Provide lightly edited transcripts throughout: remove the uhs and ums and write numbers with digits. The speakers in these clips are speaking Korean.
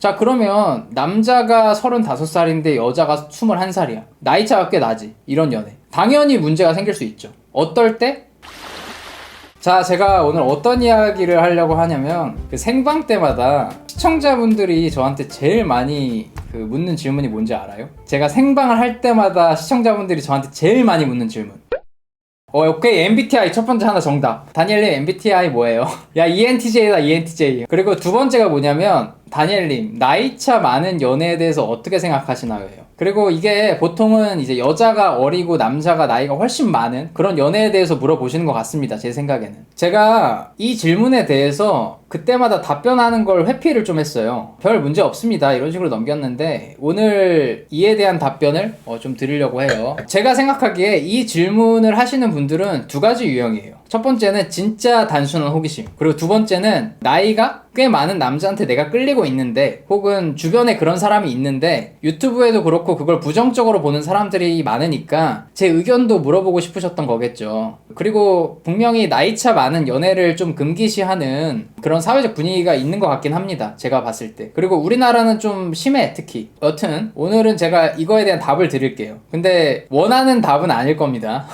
자, 그러면 남자가 35살인데 여자가 21살이야. 나이차가 꽤 나지. 이런 연애. 당연히 문제가 생길 수 있죠. 어떨 때? 자, 제가 오늘 어떤 이야기를 하려고 하냐면 그 생방 때마다 시청자분들이 저한테 제일 많이 묻는 질문이 뭔지 알아요? 제가 생방을 할 때마다 시청자분들이 저한테 제일 많이 묻는 질문. 오케이. MBTI 첫 번째 하나 정답. 다니엘님 MBTI 뭐예요? 야, ENTJ다, ENTJ. 그리고 두 번째가 뭐냐면 다니엘님 나이차 많은 연애에 대해서 어떻게 생각하시나요? 그리고 이게 보통은 이제 여자가 어리고 남자가 나이가 훨씬 많은 그런 연애에 대해서 물어보시는 것 같습니다. 제 생각에는. 제가 이 질문에 대해서 그때마다 답변하는 걸 회피를 좀 했어요. 별 문제 없습니다, 이런 식으로 넘겼는데 오늘 이에 대한 답변을 좀 드리려고 해요. 제가 생각하기에 이 질문을 하시는 분들은 두 가지 유형이에요. 첫 번째는 진짜 단순한 호기심, 그리고 두 번째는 나이가 꽤 많은 남자한테 내가 끌리고 있는데, 혹은 주변에 그런 사람이 있는데 유튜브에도 그렇고 그걸 부정적으로 보는 사람들이 많으니까 제 의견도 물어보고 싶으셨던 거겠죠. 그리고 분명히 나이차 많은 연애를 좀 금기시하는 그런 사회적 분위기가 있는 것 같긴 합니다, 제가 봤을 때. 그리고 우리나라는 좀 심해, 특히. 여튼 오늘은 제가 이거에 대한 답을 드릴게요. 근데 원하는 답은 아닐 겁니다.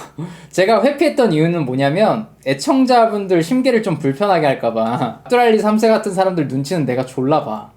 제가 회피했던 이유는 뭐냐면 애청자분들 심기를 좀 불편하게 할까봐. 아뚜랄리 3세 같은 사람들 눈치는 내가 졸라봐.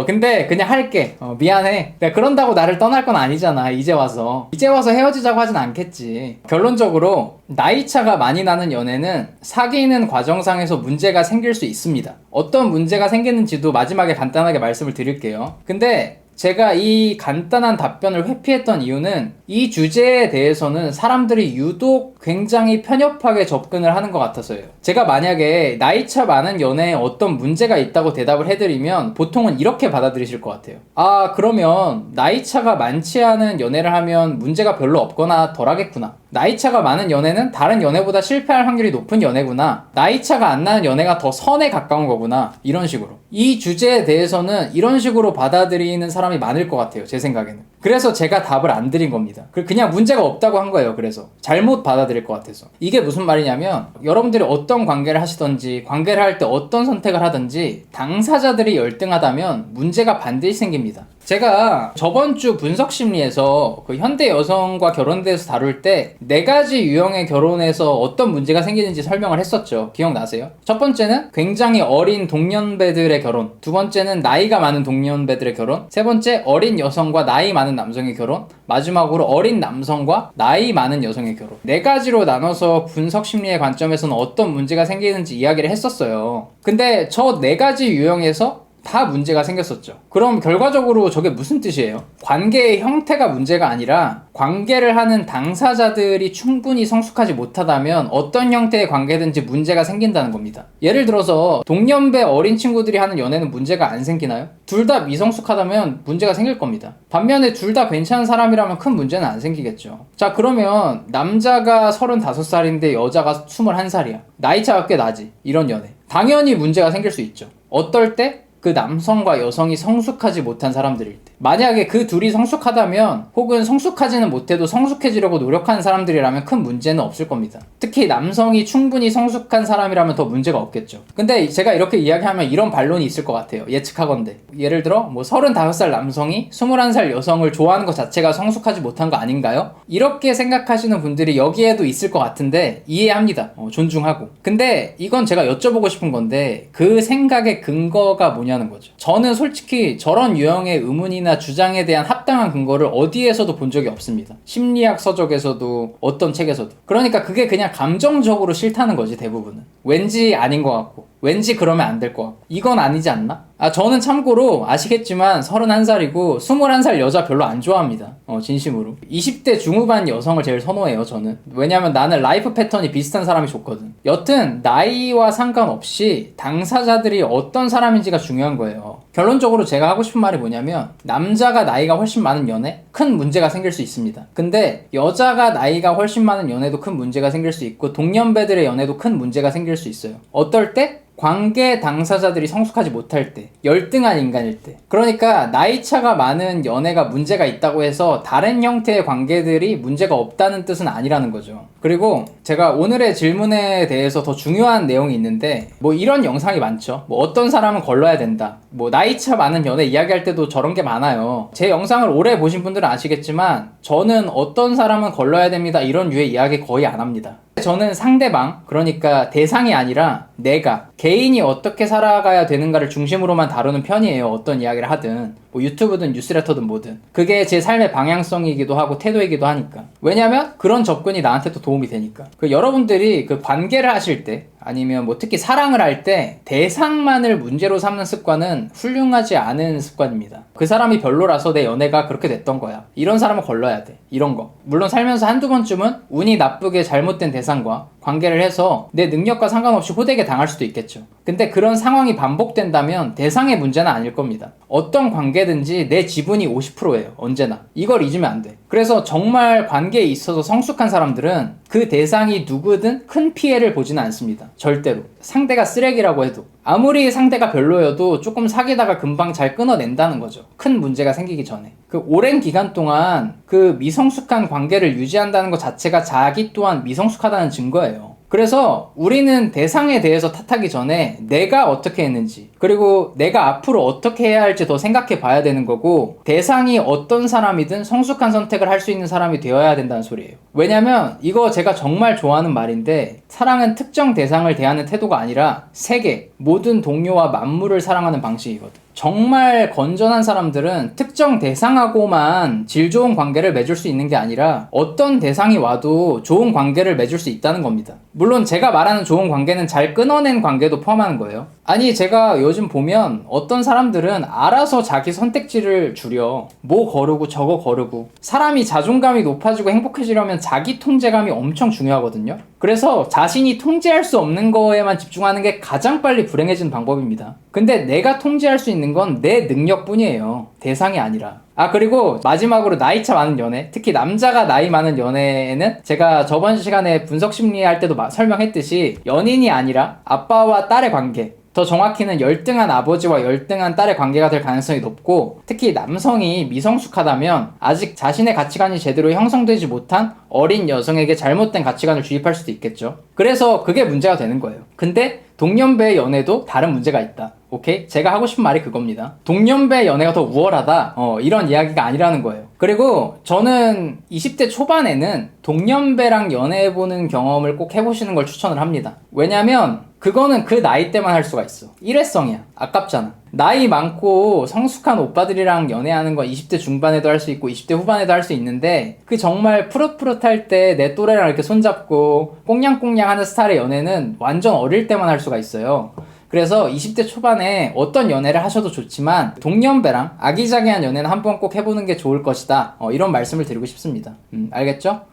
근데 그냥 할게. 미안해. 내가 그런다고 나를 떠날 건 아니잖아. 이제 와서 헤어지자고 하진 않겠지. 결론적으로 나이차가 많이 나는 연애는 사귀는 과정상에서 문제가 생길 수 있습니다. 어떤 문제가 생기는지도 마지막에 간단하게 말씀을 드릴게요. 근데 제가 이 간단한 답변을 회피했던 이유는 이 주제에 대해서는 사람들이 유독 굉장히 편협하게 접근을 하는 것 같아서예요. 제가 만약에 나이차 많은 연애에 어떤 문제가 있다고 대답을 해드리면 보통은 이렇게 받아들이실 것 같아요. 아, 그러면 나이차가 많지 않은 연애를 하면 문제가 별로 없거나 덜하겠구나. 나이차가 많은 연애는 다른 연애보다 실패할 확률이 높은 연애구나. 나이차가 안 나는 연애가 더 선에 가까운 거구나. 이런 식으로. 이 주제에 대해서는 이런 식으로 받아들이는 사람이 많을 것 같아요, 제 생각에는. 그래서 제가 답을 안 드린 겁니다. 그냥 문제가 없다고 한 거예요. 그래서 잘못 받아들일 것 같아서. 이게 무슨 말이냐면 여러분들이 어떤 관계를 하시던지, 관계를 할 때 어떤 선택을 하든지 당사자들이 열등하다면 문제가 반드시 생깁니다. 제가 저번 주 분석심리에서 그 현대 여성과 결혼에 대해서 다룰 때 4가지 유형의 결혼에서 어떤 문제가 생기는지 설명을 했었죠. 기억나세요? 첫 번째는 굉장히 어린 동년배들의 결혼, 두 번째는 나이가 많은 동년배들의 결혼, 세 번째 어린 여성과 나이 많은 남성의 결혼, 마지막으로 어린 남성과 나이 많은 여성의 결혼. 4가지로 나눠서 분석심리의 관점에서는 어떤 문제가 생기는지 이야기를 했었어요. 근데 저 4가지 유형에서 다 문제가 생겼었죠. 그럼 결과적으로 저게 무슨 뜻이에요? 관계의 형태가 문제가 아니라 관계를 하는 당사자들이 충분히 성숙하지 못하다면 어떤 형태의 관계든지 문제가 생긴다는 겁니다. 예를 들어서 동년배 어린 친구들이 하는 연애는 문제가 안 생기나요? 둘 다 미성숙하다면 문제가 생길 겁니다. 반면에 둘 다 괜찮은 사람이라면 큰 문제는 안 생기겠죠. 자, 그러면 남자가 35살인데 여자가 21살이야. 나이차가 꽤 나지. 이런 연애. 당연히 문제가 생길 수 있죠. 어떨 때? 그 남성과 여성이 성숙하지 못한 사람들일 때. 만약에 그 둘이 성숙하다면, 혹은 성숙하지는 못해도 성숙해지려고 노력하는 사람들이라면 큰 문제는 없을 겁니다. 특히 남성이 충분히 성숙한 사람이라면 더 문제가 없겠죠. 근데 제가 이렇게 이야기하면 이런 반론이 있을 것 같아요. 예측하건대. 예를 들어 35살 남성이 21살 여성을 좋아하는 것 자체가 성숙하지 못한 거 아닌가요? 이렇게 생각하시는 분들이 여기에도 있을 것 같은데 이해합니다. 존중하고. 근데 이건 제가 여쭤보고 싶은 건데 그 생각의 근거가 뭐냐는 거죠. 저는 솔직히 저런 유형의 의문이나 주장에 대한 합당한 근거를 어디에서도 본 적이 없습니다. 심리학 서적에서도 어떤 책에서도. 그러니까 그게 그냥 감정적으로 싫다는 거지, 대부분은. 왠지 아닌 것 같고, 왠지 그러면 안 될 것 같고. 이건 아니지 않나? 저는 참고로 아시겠지만 31살이고 21살 여자 별로 안 좋아합니다. 진심으로. 20대 중후반 여성을 제일 선호해요, 저는. 왜냐면 나는 라이프 패턴이 비슷한 사람이 좋거든. 여튼 나이와 상관없이 당사자들이 어떤 사람인지가 중요한 거예요. 결론적으로 제가 하고 싶은 말이 뭐냐면 남자가 나이가 훨씬 많은 연애? 큰 문제가 생길 수 있습니다. 근데 여자가 나이가 훨씬 많은 연애도 큰 문제가 생길 수 있고 동년배들의 연애도 큰 문제가 생길 수 있어요. 어떨 때? 관계 당사자들이 성숙하지 못할 때, 열등한 인간일 때. 그러니까 나이차가 많은 연애가 문제가 있다고 해서 다른 형태의 관계들이 문제가 없다는 뜻은 아니라는 거죠. 그리고 제가 오늘의 질문에 대해서 더 중요한 내용이 있는데, 뭐 이런 영상이 많죠. 뭐 어떤 사람은 걸러야 된다, 뭐 나이차 많은 연애 이야기할 때도 저런 게 많아요. 제 영상을 오래 보신 분들은 아시겠지만 저는 어떤 사람은 걸러야 됩니다 이런 류의 이야기 거의 안 합니다. 저는 상대방, 그러니까 대상이 아니라 내가, 개인이 어떻게 살아가야 되는가를 중심으로만 다루는 편이에요. 어떤 이야기를 하든, 뭐 유튜브든 뉴스레터든 뭐든. 그게 제 삶의 방향성이기도 하고 태도이기도 하니까. 왜냐면 그런 접근이 나한테도 도움이 되니까. 여러분들이 그 관계를 하실 때, 아니면 뭐 특히 사랑을 할 때 대상만을 문제로 삼는 습관은 훌륭하지 않은 습관입니다. 그 사람이 별로라서 내 연애가 그렇게 됐던 거야, 이런 사람은 걸러야 돼, 이런 거. 물론 살면서 한두 번쯤은 운이 나쁘게 잘못된 대상과 관계를 해서 내 능력과 상관없이 호되게 당할 수도 있겠죠. 근데 그런 상황이 반복된다면 대상의 문제는 아닐 겁니다. 어떤 관계든지 내 지분이 50%예요. 언제나. 이걸 잊으면 안 돼. 그래서 정말 관계에 있어서 성숙한 사람들은 그 대상이 누구든 큰 피해를 보지는 않습니다. 절대로. 상대가 쓰레기라고 해도, 아무리 상대가 별로여도 조금 사귀다가 금방 잘 끊어낸다는 거죠. 큰 문제가 생기기 전에. 그 오랜 기간 동안 그 미성숙한 관계를 유지한다는 것 자체가 자기 또한 미성숙하다는 증거예요. 그래서 우리는 대상에 대해서 탓하기 전에 내가 어떻게 했는지, 그리고 내가 앞으로 어떻게 해야 할지 더 생각해 봐야 되는 거고, 대상이 어떤 사람이든 성숙한 선택을 할 수 있는 사람이 되어야 된다는 소리예요. 왜냐면 이거 제가 정말 좋아하는 말인데, 사랑은 특정 대상을 대하는 태도가 아니라 세계, 모든 동료와 만물을 사랑하는 방식이거든. 정말 건전한 사람들은 특정 대상하고만 질 좋은 관계를 맺을 수 있는 게 아니라 어떤 대상이 와도 좋은 관계를 맺을 수 있다는 겁니다. 물론 제가 말하는 좋은 관계는 잘 끊어낸 관계도 포함하는 거예요. 아니, 제가 요즘 보면 어떤 사람들은 알아서 자기 선택지를 줄여. 뭐 거르고 저거 거르고. 사람이 자존감이 높아지고 행복해지려면 자기 통제감이 엄청 중요하거든요. 그래서 자신이 통제할 수 없는 거에만 집중하는 게 가장 빨리 불행해지는 방법입니다. 근데 내가 통제할 수 있는 건 내 능력뿐이에요. 대상이 아니라. 그리고 마지막으로 나이차 많은 연애, 특히 남자가 나이 많은 연애에는 제가 저번 시간에 분석 심리 할 때도 설명했듯이 연인이 아니라 아빠와 딸의 관계, 더 정확히는 열등한 아버지와 열등한 딸의 관계가 될 가능성이 높고, 특히 남성이 미성숙하다면 아직 자신의 가치관이 제대로 형성되지 못한 어린 여성에게 잘못된 가치관을 주입할 수도 있겠죠. 그래서 그게 문제가 되는 거예요. 근데 동년배 연애도 다른 문제가 있다. 오케이? 제가 하고 싶은 말이 그겁니다. 동년배 연애가 더 우월하다, 이런 이야기가 아니라는 거예요. 그리고 저는 20대 초반에는 동년배랑 연애해보는 경험을 꼭 해보시는 걸 추천을 합니다. 왜냐면 그거는 그 나이 때만 할 수가 있어. 일회성이야. 아깝잖아. 나이 많고 성숙한 오빠들이랑 연애하는 건 20대 중반에도 할 수 있고 20대 후반에도 할 수 있는데, 그 정말 푸릇푸릇할 때 내 또래랑 이렇게 손잡고 꽁냥꽁냥 하는 스타일의 연애는 완전 어릴 때만 할 수가 있어요. 그래서 20대 초반에 어떤 연애를 하셔도 좋지만 동년배랑 아기자기한 연애는 한번 꼭 해보는 게 좋을 것이다, 이런 말씀을 드리고 싶습니다. 알겠죠?